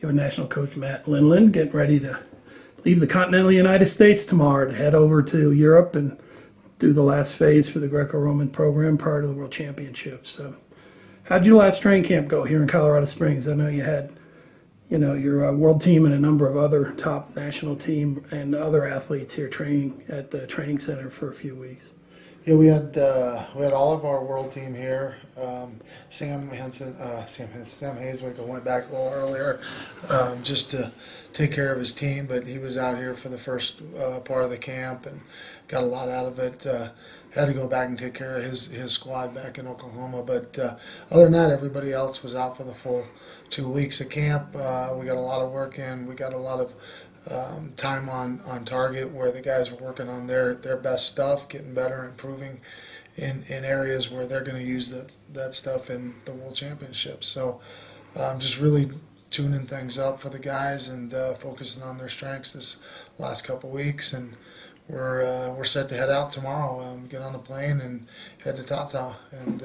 Our national coach Matt Lindland getting ready to leave the continental United States tomorrow to head over to Europe and do the last phase for the Greco-Roman program prior to the World Championships. So, how'd your last training camp go here in Colorado Springs? I know you had, your world team and a number of other top national team and other athletes here training at the training center for a few weeks. Yeah, we had all of our world team here. Sam Hazewinkle went back a little earlier just to take care of his team, but he was out here for the first part of the camp and got a lot out of it. Had to go back and take care of his squad back in Oklahoma, but other than that, everybody else was out for the full 2 weeks of camp. We got a lot of work in. We got a lot of time on target where the guys were working on their best stuff, getting better, improving in areas where they're going to use that stuff in the World Championships. So just really tuning things up for the guys and focusing on their strengths this last couple weeks. And we're set to head out tomorrow, get on a plane and head to Tata. And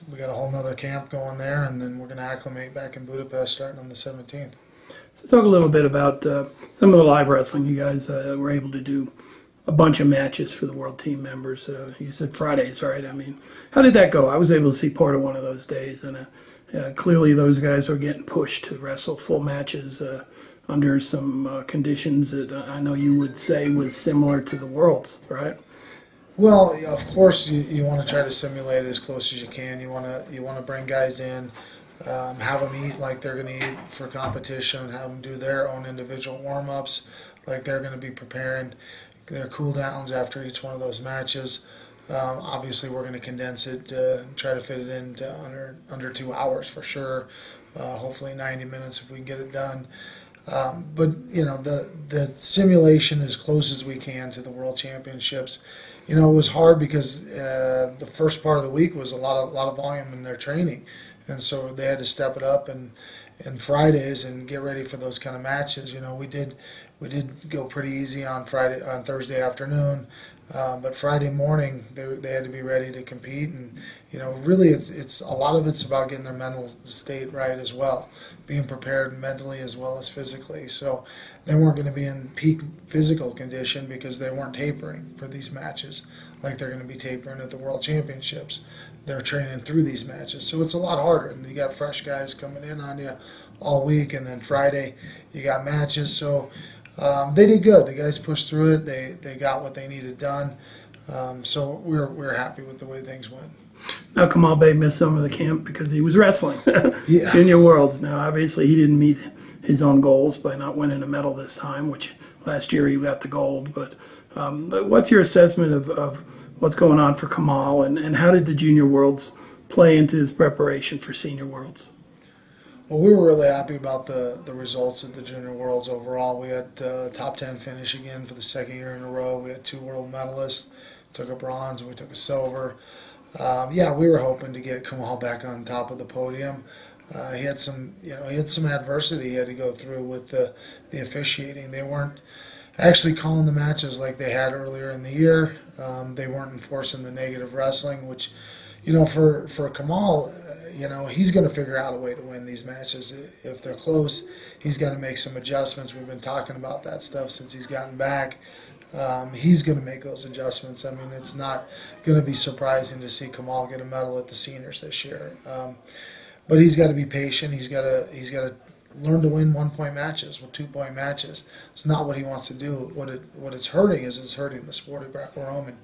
we got a whole nother camp going there, and then we're going to acclimate back in Budapest starting on the 17th. So talk a little bit about some of the live wrestling. You guys were able to do a bunch of matches for the world team members. You said Fridays, right? I mean, how did that go? I was able to see part of one of those days, and clearly those guys were getting pushed to wrestle full matches under some conditions that I know you would say was similar to the Worlds, right? Well, of course, you want to try to simulate it as close as you can. You want to bring guys in. Have them eat like they're going to eat for competition, have them do their own individual warm-ups like they're going to be preparing their cool-downs after each one of those matches. Obviously, we're going to condense it, try to fit it into under 2 hours for sure, hopefully 90 minutes if we can get it done. But, the simulation as close as we can to the World Championships. It was hard because the first part of the week was a lot of volume in their training. And so they had to step it up and Fridays and get ready for those kind of matches. We did go pretty easy on Thursday afternoon, but Friday morning they had to be ready to compete. And really it's a lot of it's about getting their mental state right as well, being prepared mentally as well as physically. So they weren't going to be in peak physical condition because they weren't tapering for these matches like they're going to be tapering at the World Championships. They're training through these matches, so it's a lot harder. And you got fresh guys coming in on you all week, and then Friday you got matches. So they did good. The guys pushed through it. They got what they needed done. So we're happy with the way things went. Now Kamal Bey missed some of the camp because he was wrestling. Yeah. Junior Worlds. Now obviously he didn't meet his own goals by not winning a medal this time, which last year he got the gold. But what's your assessment of what's going on for Kamal, and how did the Junior Worlds play into his preparation for Senior Worlds? Well, we were really happy about the results at the Junior Worlds overall. We had top 10 finish again for the second year in a row. We had 2 world medalists, took a bronze and we took a silver. We were hoping to get Kamal back on top of the podium. He had some adversity he had to go through with the officiating. They weren't actually calling the matches like they had earlier in the year. They weren't enforcing the negative wrestling, which, for Kamal, he's going to figure out a way to win these matches. If they're close, he's got to make some adjustments. We've been talking about that stuff since he's gotten back. He's going to make those adjustments. I mean, it's not going to be surprising to see Kamal get a medal at the seniors this year. But he's got to be patient. He's got to learn to win 1-point matches with 2-point matches. It's not what he wants to do. What it's hurting is it's hurting the sport of Greco-Roman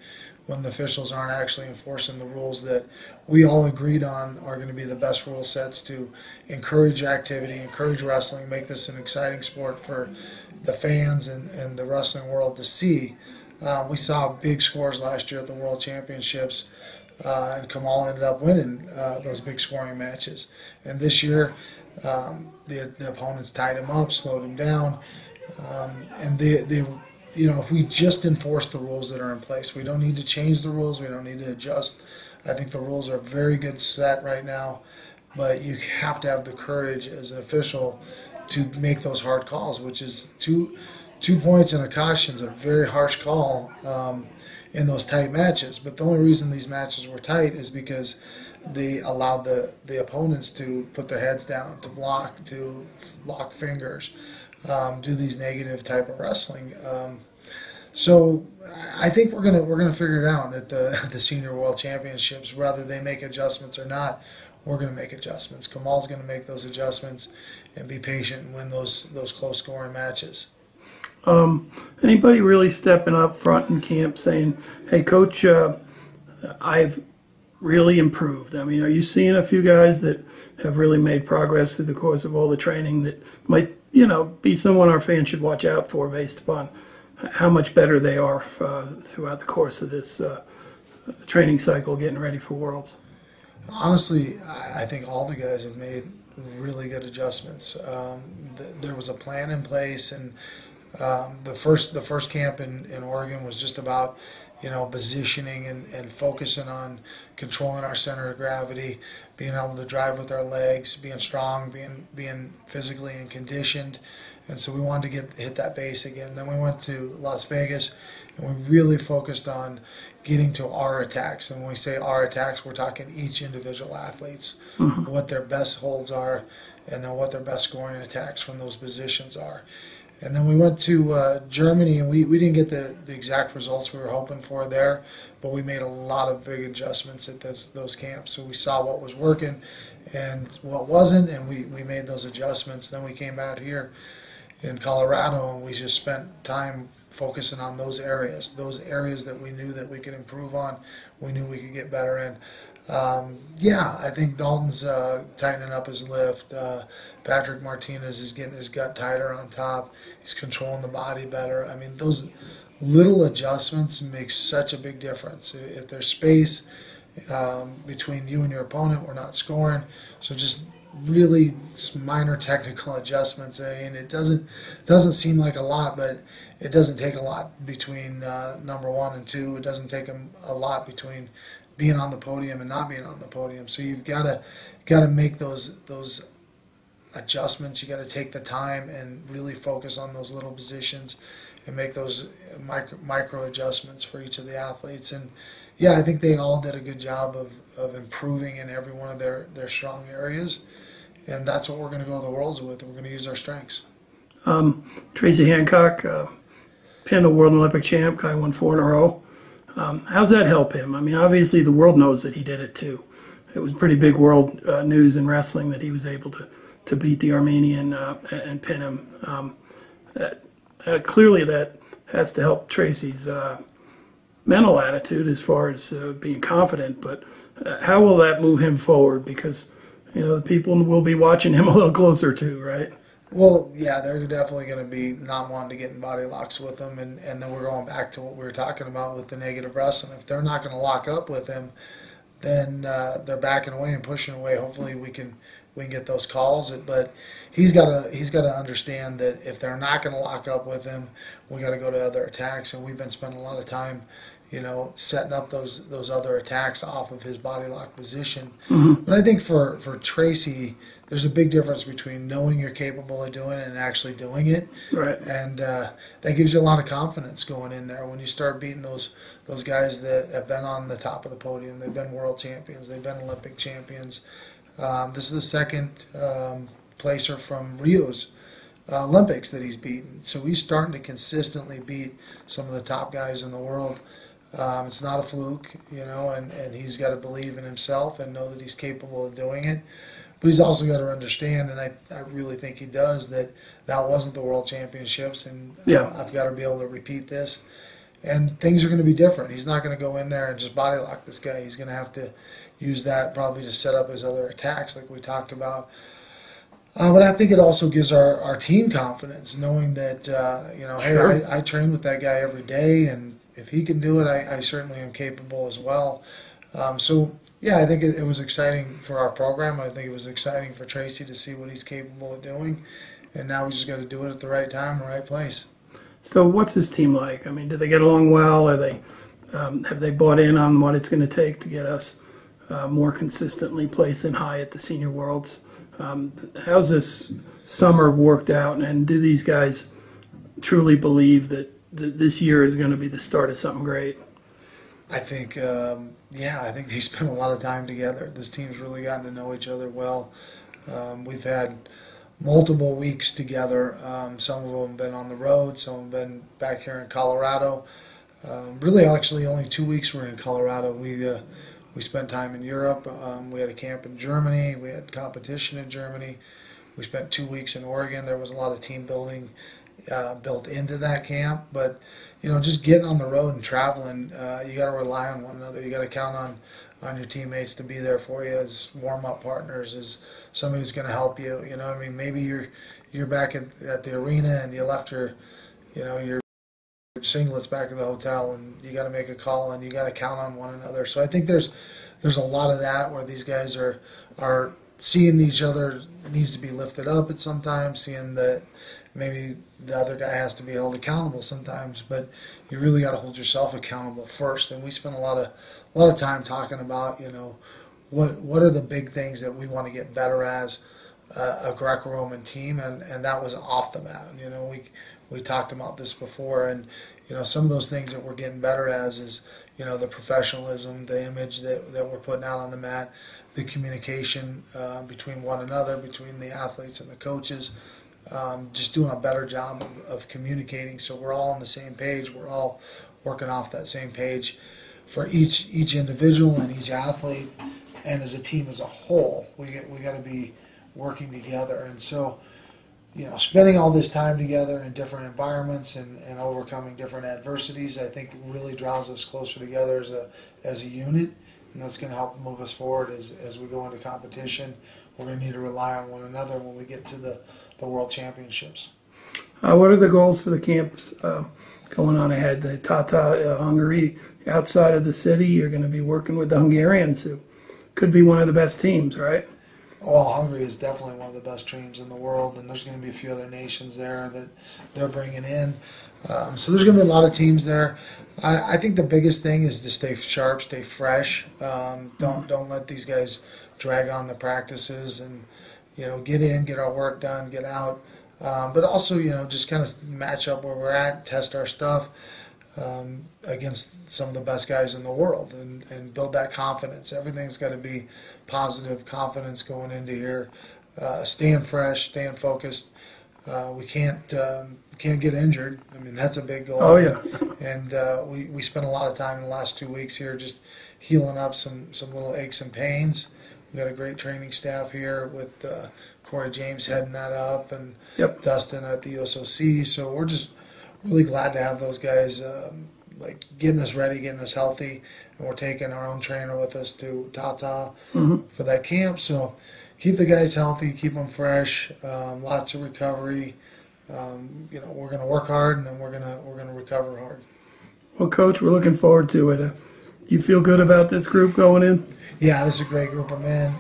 when the officials aren't actually enforcing the rules that we all agreed on are going to be the best rule sets to encourage activity, encourage wrestling, make this an exciting sport for the fans and the wrestling world to see. We saw big scores last year at the World Championships, and Kamal ended up winning those big scoring matches. And this year, the opponents tied him up, slowed him down, and if we just enforce the rules that are in place, we don't need to change the rules, we don't need to adjust. I think the rules are very good set right now, but you have to have the courage as an official to make those hard calls, which is two points and a caution is a very harsh call. in those tight matches. But the only reason these matches were tight is because they allowed the opponents to put their heads down, to block, to lock fingers, do these negative type of wrestling. So I think we're gonna figure it out at the Senior World Championships. Whether they make adjustments or not, we're gonna make adjustments. Kamal's gonna make those adjustments and be patient and win those close scoring matches. Anybody really stepping up front in camp saying, "Hey, Coach, I've really improved"? I mean, are you seeing a few guys that have really made progress through the course of all the training that might, be someone our fans should watch out for based upon how much better they are throughout the course of this training cycle, getting ready for Worlds? Honestly, I think all the guys have made really good adjustments. There was a plan in place, and the first camp in Oregon was just about positioning and focusing on controlling our center of gravity, being able to drive with our legs, being strong, being physically and conditioned. And so we wanted to hit that base again. Then we went to Las Vegas, and we really focused on getting to our attacks. And when we say our attacks, we're talking each individual athletes, what their best holds are, and then what their best scoring attacks from those positions are. And then we went to Germany, and we didn't get the exact results we were hoping for there, but we made a lot of big adjustments at those camps. So we saw what was working and what wasn't, and we made those adjustments. Then we came out here in Colorado, and we just spent time focusing on those areas that we knew that we could improve on, we knew we could get better in. I think Dalton's tightening up his lift. Patrick Martinez is getting his gut tighter on top. He's controlling the body better. I mean, those little adjustments make such a big difference. If there's space between you and your opponent, we're not scoring. So just really minor technical adjustments. I mean, it doesn't seem like a lot, but it doesn't take a lot between number 1 and 2. It doesn't take a lot between being on the podium and not being on the podium. So you've got to make those adjustments. You got to take the time and really focus on those little positions and make those micro adjustments for each of the athletes. And I think they all did a good job of improving in every one of their strong areas. And that's what we're going to go to the Worlds with. We're going to use our strengths. Tracy Hancock, pinned a World Olympic champ, guy won 4 in a row. How's that help him? I mean, obviously the world knows that he did it too. It was pretty big world news in wrestling that he was able to beat the Armenian and pin him. Clearly that has to help Tracy's mental attitude as far as being confident, but how will that move him forward? Because the people will be watching him a little closer too, right? Well, yeah, they're definitely going to be not wanting to get in body locks with him, and then we're going back to what we were talking about with the negative wrestling. If they're not going to lock up with him, then they're backing away and pushing away. Hopefully we can get those calls. But he's got to understand that if they're not going to lock up with him, we got to go to other attacks. And we've been spending a lot of time, setting up those other attacks off of his body lock position. But I think for Tracy, there's a big difference between knowing you're capable of doing it and actually doing it. Right. And that gives you a lot of confidence going in there when you start beating those guys that have been on the top of the podium. They've been world champions. They've been Olympic champions. This is the second placer from Rio's Olympics that he's beaten. So he's starting to consistently beat some of the top guys in the world. It's not a fluke, and he's got to believe in himself and know that he's capable of doing it. But he's also got to understand, and I really think he does, that wasn't the World Championships, and I've got to be able to repeat this. And things are going to be different. He's not going to go in there and just body lock this guy. He's going to have to use that probably to set up his other attacks like we talked about. But I think it also gives our team confidence, knowing that, Sure. hey, I train with that guy every day, and if he can do it, I certainly am capable as well. I think it was exciting for our program. I think it was exciting for Tracy to see what he's capable of doing. And now we just got to do it at the right time, the right place. So what's his team like? I mean, do they get along well? Are they have they bought in on what it's going to take to get us more consistently placing high at the Senior Worlds? How's this summer worked out? And do these guys truly believe that this year is going to be the start of something great? I think, I think they spent a lot of time together. This team's really gotten to know each other well. We've had multiple weeks together. Some of them have been on the road, some have been back here in Colorado. Really, actually, only 2 weeks we're in Colorado. We spent time in Europe. We had a camp in Germany. We had competition in Germany. We spent 2 weeks in Oregon. There was a lot of team building built into that camp. But, just getting on the road and traveling, you got to rely on one another. You got to count on your teammates to be there for you as warm-up partners, as somebody who's going to help you. Maybe you're back at the arena and you left your singlets back at the hotel, and you got to make a call, and you got to count on one another. So I think there's a lot of that where these guys are seeing each other needs to be lifted up at sometimes, seeing that maybe the other guy has to be held accountable sometimes, but you really got to hold yourself accountable first. And we spent a lot of time talking about what are the big things that we want to get better as a Greco-Roman team, and that was off the mat. We talked about this before, and some of those things that we're getting better as is the professionalism, the image that we're putting out on the mat, the communication between one another, between the athletes and the coaches, just doing a better job of communicating so we're all on the same page. We're all working off that same page for each individual and each athlete, and as a team as a whole. We got to be working together, and so spending all this time together in different environments and overcoming different adversities, I think really draws us closer together as a unit, and that's going to help move us forward as we go into competition. We're going to need to rely on one another when we get to the World Championships. What are the goals for the camps going on ahead? The Tata, Hungary, outside of the city, you're going to be working with the Hungarians, who could be one of the best teams, right? Well, Hungary is definitely one of the best teams in the world, and there's going to be a few other nations there that they're bringing in. So there's going to be a lot of teams there. I think the biggest thing is to stay sharp, stay fresh. Don't let these guys drag on the practices, and get in, get our work done, get out. But also just kind of match up where we're at, test our stuff against some of the best guys in the world, and build that confidence. Everything's got to be positive confidence going into here. Staying fresh, staying focused. We can't get injured. I mean, that's a big goal. Oh yeah. And we spent a lot of time in the last 2 weeks here just healing up some little aches and pains. We got a great training staff here with Corey James heading that up, and Dustin at the USOC. So we're just really glad to have those guys getting us ready, getting us healthy, and we're taking our own trainer with us to Tata for that camp. So keep the guys healthy, keep them fresh, lots of recovery. We're going to work hard, and then we're going to recover hard. Well, Coach, we're looking forward to it. You feel good about this group going in? Yeah, this is a great group of men.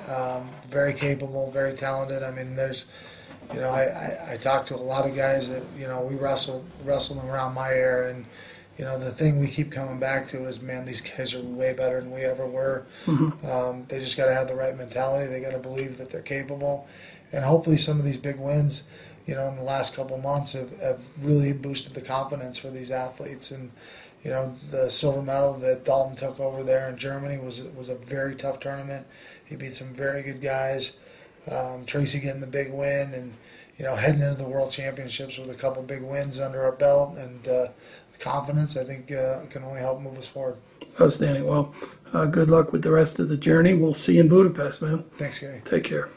Very capable, very talented. I mean, there's. I talked to a lot of guys that, we wrestled around my era, and, the thing we keep coming back to is, man, these guys are way better than we ever were. They just got to have the right mentality. They got to believe that they're capable, and hopefully some of these big wins, in the last couple months have really boosted the confidence for these athletes. And, the silver medal that Dalton took over there in Germany was a very tough tournament. He beat some very good guys. Tracy getting the big win, and heading into the World Championships with a couple big wins under our belt, and the confidence, I think, can only help move us forward. Outstanding. Well, good luck with the rest of the journey. We'll see you in Budapest, man. Thanks, Gary. Take care.